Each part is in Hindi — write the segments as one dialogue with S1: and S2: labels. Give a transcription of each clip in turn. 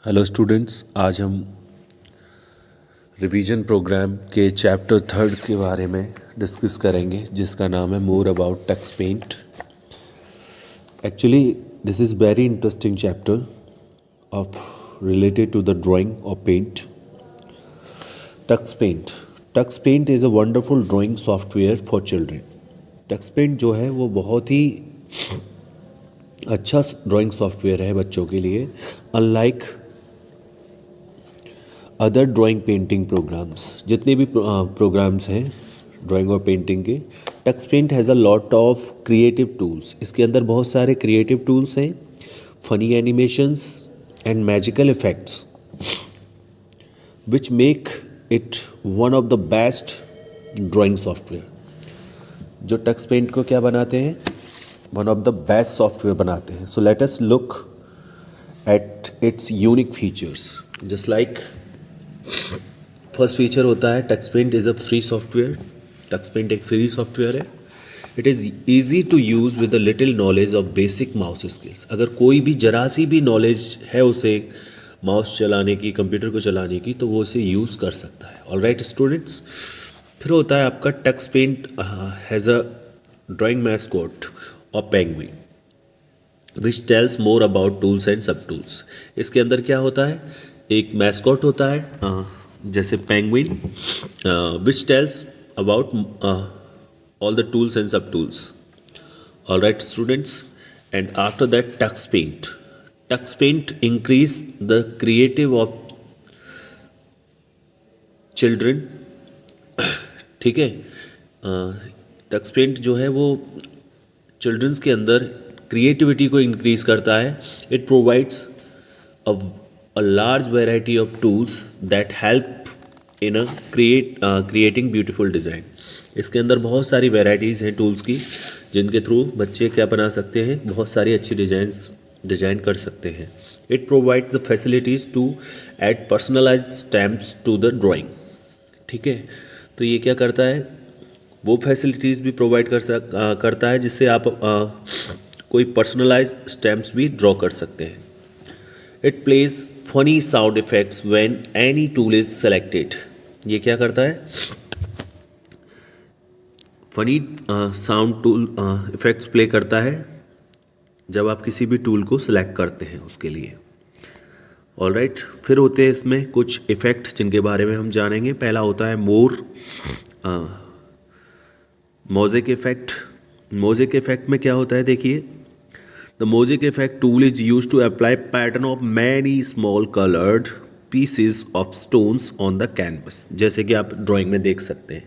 S1: हेलो स्टूडेंट्स, आज हम रिवीजन प्रोग्राम के चैप्टर 3 के बारे में डिस्कस करेंगे, जिसका नाम है more about Tux Paint. Actually this is very interesting chapter of related to the drawing of paint. Tux Paint is a wonderful drawing software for children. Tux Paint जो है वो बहुत ही अच्छा ड्राइंग सॉफ्टवेयर है बच्चों के लिए। Unlike other drawing painting programs, जितने भी प्रोग्राम्स हैं ड्राइंग और पेंटिंग के, Tux Paint has a lot of creative tools. इसके अंदर बहुत सारे क्रिएटिव टूल्स हैं, funny animations and magical effects which make it one of the best drawing software. जो टक्स पेंट को क्या बनाते हैं, one of the best software बनाते हैं। So let us look at its unique features. Just like first feature होता है Tux Paint is a free software. Tux Paint एक फ्री सॉफ्टवेयर है। It is easy to use with a little knowledge of basic mouse skills. अगर कोई भी जरा सी भी नॉलेज है उसे माउस चलाने की, कंप्यूटर को चलाने की, तो वो इसे यूज़ कर सकता है। ऑलराइट स्टूडेंट्स, फिर होता है आपका Tux Paint has a drawing mascot और penguin which tells more about tools and सब टूल्स। इसके अंदर क्या होता है, एक मैस्कॉट होता है जैसे penguin, which tells about all the tools and सब tools. Alright students, and after that Tux Paint increase the creative of children. ठीक है, टक्स पेंट जो है वो चिल्ड्रंस के अंदर क्रिएटिविटी को इंक्रीज करता है। It provides a large variety of tools that help in a creating beautiful design। इसके अंदर बहुत सारी वेराइटीज़ हैं टूल्स की, जिनके थ्रू बच्चे क्या बना सकते हैं, बहुत सारी अच्छी डिज़ाइन कर सकते हैं। It provides the facilities to add personalised stamps to the drawing. ठीक है, तो ये क्या करता है, वो फैसिलिटीज़ भी प्रोवाइड करता है जिससे आप कोई पर्सनलाइज स्टैम्प्स भी ड्रॉ कर सकते हैं। It plays funny sound effects when any tool is selected. ये क्या करता है, funny sound tool effects play करता है जब आप किसी भी टूल को सिलेक्ट करते हैं उसके लिए। ऑलराइट, फिर होते हैं इसमें कुछ इफ़ेक्ट जिनके बारे में हम जानेंगे। पहला होता है मोज़ेक इफेक्ट। मोज़ेक इफेक्ट में क्या होता है, देखिए, The mosaic effect tool is used to apply pattern of many small colored pieces of stones on the canvas। जैसे कि आप ड्राइंग में देख सकते हैं।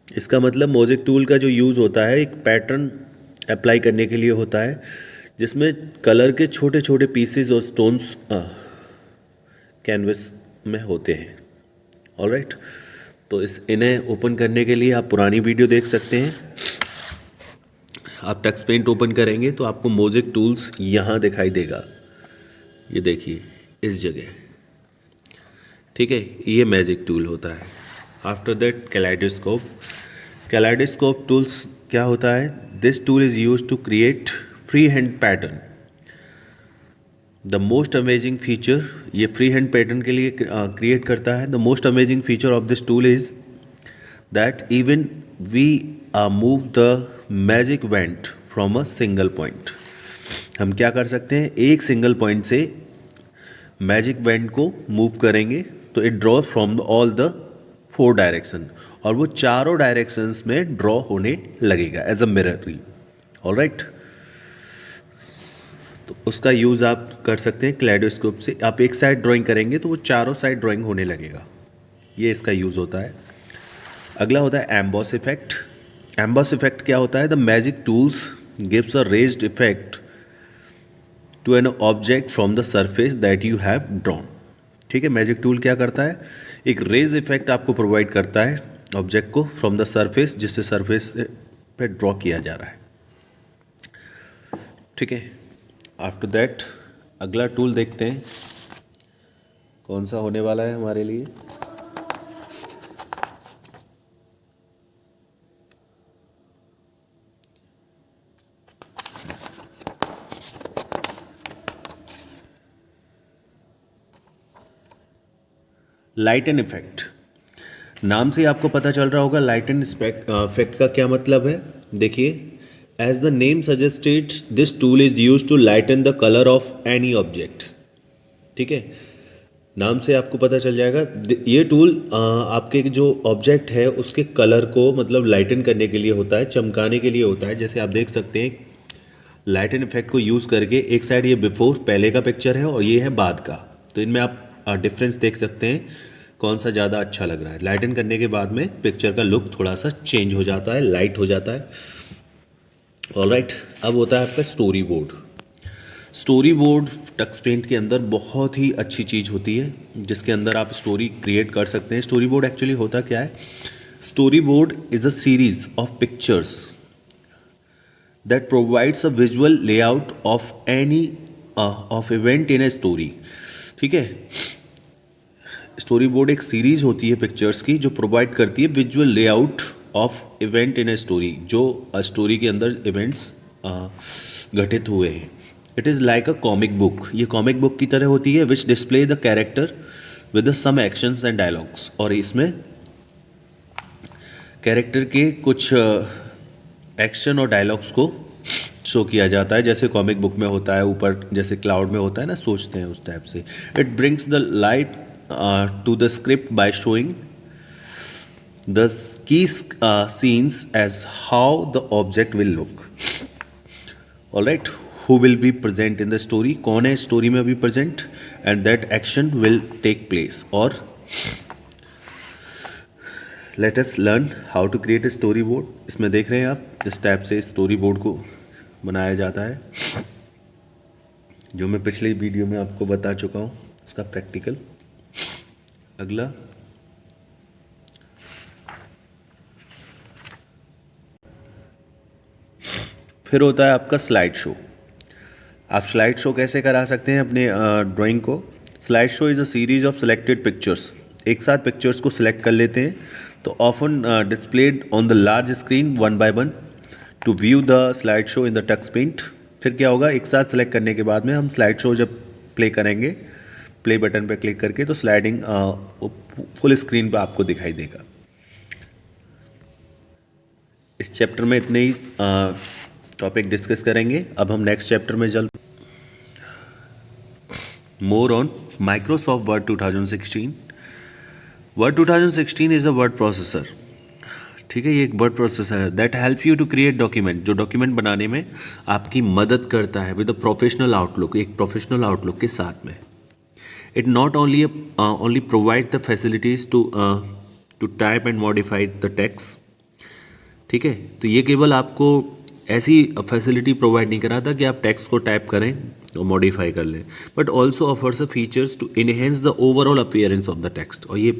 S1: इसका मतलब मोज़ेक टूल का जो यूज़ होता है एक पैटर्न अप्लाई करने के लिए होता है, जिसमें कलर के छोटे छोटे पीसेस और स्टोन्स कैनवस में होते हैं। ऑलराइट, तो इन्हें ओपन करने के लिए आप पुरानी वीडियो देख सकते हैं। आप टक्स पेंट ओपन करेंगे तो आपको मोज़ेक टूल्स यहाँ दिखाई देगा, ये देखिए इस जगह। ठीक है, ये मैजिक टूल होता है। आफ्टर दैट कैलाइडोस्कोप टूल्स क्या होता है, this tool is use to create free hand pattern. The most amazing feature, ये फ्री हैंड पैटर्न के लिए क्रिएट करता है। The most amazing feature of this tool is that even we move the magic wand from a single point. हम क्या कर सकते हैं, एक सिंगल पॉइंट से मैजिक वेंट को मूव करेंगे तो it draw from all the 4 direction, और वो चारों डायरेक्शंस में ड्रॉ होने लगेगा एज अ मिरर। ऑलराइट, तो उसका यूज़ आप कर सकते हैं कैलेडोस्कोप से। आप एक साइड ड्राइंग करेंगे तो वो चारों साइड ड्राइंग होने लगेगा, ये इसका यूज़ होता है। अगला होता है एम्बॉस इफेक्ट। एम्बॉस इफेक्ट क्या होता है, the magic tools gives a raised effect to an object from the surface that you have drawn. ठीक है, मैजिक टूल क्या करता है, एक रेज इफेक्ट आपको प्रोवाइड करता है ऑब्जेक्ट को फ्रॉम द सरफेस, जिससे सरफेस पे ड्रॉ किया जा रहा है। ठीक है, आफ्टर दैट अगला टूल देखते हैं कौन सा होने वाला है हमारे लिए। लाइट एंड इफेक्ट, नाम से आपको पता चल रहा होगा लाइट एंड इफेक्ट का क्या मतलब है। देखिए, as the name suggested this tool is use to lighten the colour of any object. ठीक है, नाम से आपको पता चल जाएगा। ये टूल आपके जो ऑब्जेक्ट है उसके कलर को मतलब लाइटन करने के लिए होता है, चमकाने के लिए होता है। जैसे आप देख सकते हैं लाइट एंड इफेक्ट को यूज़ करके, एक साइड ये बिफोर पहले का पिक्चर है और ये है बाद का, तो इनमें आप डिफरेंस देख सकते हैं कौन सा ज़्यादा अच्छा लग रहा है। लाइटन करने के बाद में पिक्चर का लुक थोड़ा सा चेंज हो जाता है, लाइट हो जाता है। ऑलराइट, अब होता है आपका storyboard. Storyboard Tux Paint के अंदर बहुत ही अच्छी चीज़ होती है जिसके अंदर आप स्टोरी क्रिएट कर सकते हैं। स्टोरी बोर्ड एक्चुअली होता क्या है? Story board is a series of pictures that provides a visual layout of any of event in a story. ठीक है, स्टोरी बोर्ड एक सीरीज होती है पिक्चर्स की जो प्रोवाइड करती है visual layout of event in a story, जो स्टोरी के अंदर इवेंट्स घटित हुए हैं। It is like a comic book, ये कॉमिक बुक की तरह होती है, which display the character with some actions and dialogues. और इसमें कैरेक्टर के कुछ एक्शन और डायलॉग्स को शो किया जाता है, जैसे कॉमिक बुक में होता है, ऊपर जैसे क्लाउड में होता है ना, सोचते हैं उस टाइप से। It brings the light to the script by showing the key scenes as how the object will look. Alright, who will be present in the story, कौन है स्टोरी में अभी present, and that action will take place. और let us learn how to create a storyboard. इसमें देख रहे हैं आप इस टाइप से स्टोरी बोर्ड को बनाया जाता है, जो मैं पिछले वीडियो में आपको बता चुका हूँ, इसका प्रैक्टिकल। अगला फिर होता है आपका स्लाइड शो। आप स्लाइड शो कैसे करा सकते हैं अपने ड्राइंग को? Slide show is a series of selected pictures. एक साथ पिक्चर्स को सिलेक्ट कर लेते हैं, तो often displayed on the large screen one by one to view the slide show in the Tux Paint. फिर क्या होगा, एक साथ सेलेक्ट करने के बाद में हम स्लाइड शो जब प्ले करेंगे, प्ले बटन पर क्लिक करके, तो स्लाइडिंग फुल स्क्रीन पर आपको दिखाई देगा। इस चैप्टर में इतने ही टॉपिक डिस्कस करेंगे। अब हम नेक्स्ट चैप्टर में चलते more on Microsoft Word 2016। Word 2016 is a word processor. ठीक है, ये एक वर्ड प्रोसेसर है that help you to create document, जो डॉक्यूमेंट बनाने में आपकी मदद करता है विद अ प्रोफेशनल आउटलुक, एक प्रोफेशनल आउटलुक के साथ में। It not only provide the facilities to type and modify the text. ठीक है, तो ये केवल आपको ऐसी फैसिलिटी प्रोवाइड नहीं कराता कि आप टेक्स्ट को टाइप करें और मॉडिफाई कर लें, but also offers a features to enhance the overall appearance of the text. और ये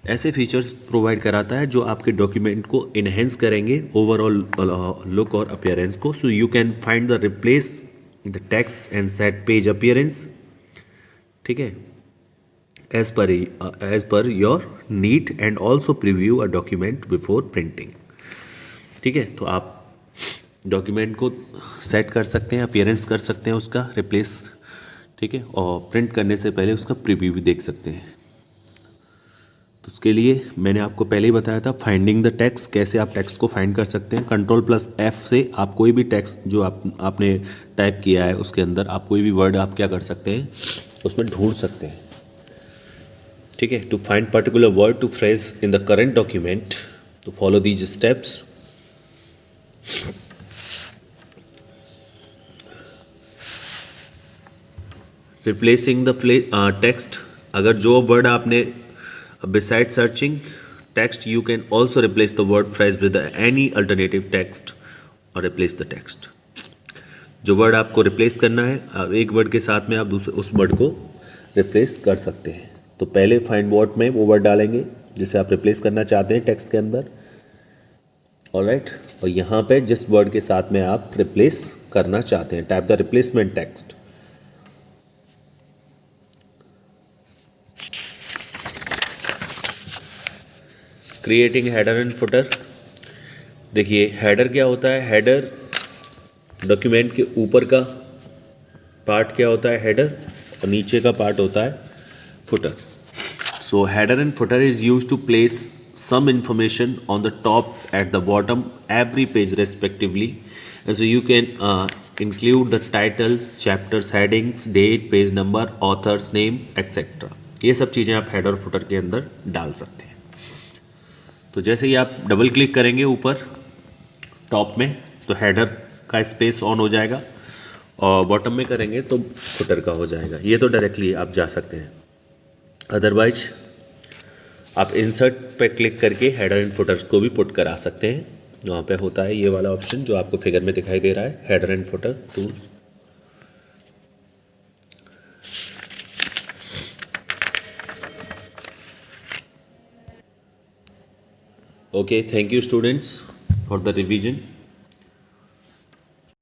S1: ऐसे फीचर्स प्रोवाइड कराता है जो आपके डॉक्यूमेंट को इनहेंस करेंगे ओवरऑल लुक और अपीयरेंस को। So you can find the replace the text and set page appearance. ठीक है, as per your need and also preview a document before printing. ठीक है, तो आप डॉक्यूमेंट को सेट कर सकते हैं, अपीयरेंस कर सकते हैं उसका रिप्लेस। ठीक है, और प्रिंट करने से पहले उसका प्रीव्यू भी देख सकते हैं। तो उसके लिए मैंने आपको पहले ही बताया था फाइंडिंग द टेक्स्ट, कैसे आप टेक्स्ट को फाइंड कर सकते हैं। Ctrl+F से आप कोई भी टेक्स्ट जो आपने टाइप किया है उसके अंदर आप कोई भी वर्ड आप क्या कर सकते हैं, उसमें ढूंढ सकते हैं। ठीक है, to find particular word to phrase in the current document, to follow these steps. Replacing the text, अगर जो वर्ड आपने beside searching text you can also replace the word phrase with any alternative text or replace the text. जो वर्ड आपको रिप्लेस करना है एक वर्ड के साथ में आप दूसरे उस वर्ड को रिप्लेस कर सकते हैं। तो पहले फाइंड वर्ड में वो वर्ड डालेंगे जिसे आप रिप्लेस करना चाहते हैं टेक्स्ट के अंदर। ऑलराइट, और यहाँ पे जिस वर्ड के साथ में आप रिप्लेस करना चाहते हैं, type the replacement text. Creating header and footer. देखिए हेडर क्या होता है, हेडर डॉक्यूमेंट के ऊपर का पार्ट क्या होता है हेडर, और नीचे का पार्ट होता है footer. So header and footer is used to place some information on the top, at the bottom, every page respectively. And so you can include the titles, chapters, headings, date, page number, author's name, etc. ये सब चीज़ें आप हेडर और फुटर के अंदर डाल सकते हैं। तो जैसे ही आप डबल क्लिक करेंगे ऊपर टॉप में तो हेडर का स्पेस ऑन हो जाएगा और बॉटम में करेंगे तो फुटर का हो जाएगा। ये तो डायरेक्टली आप जा सकते हैं। अदरवाइज आप इंसर्ट पे क्लिक करके हेडर एंड फुटर को भी पुट करा सकते हैं। वहाँ पे होता है ये वाला ऑप्शन जो आपको फिगर में दिखाई दे रहा है, header and footer tool. Okay, thank you students for the revision.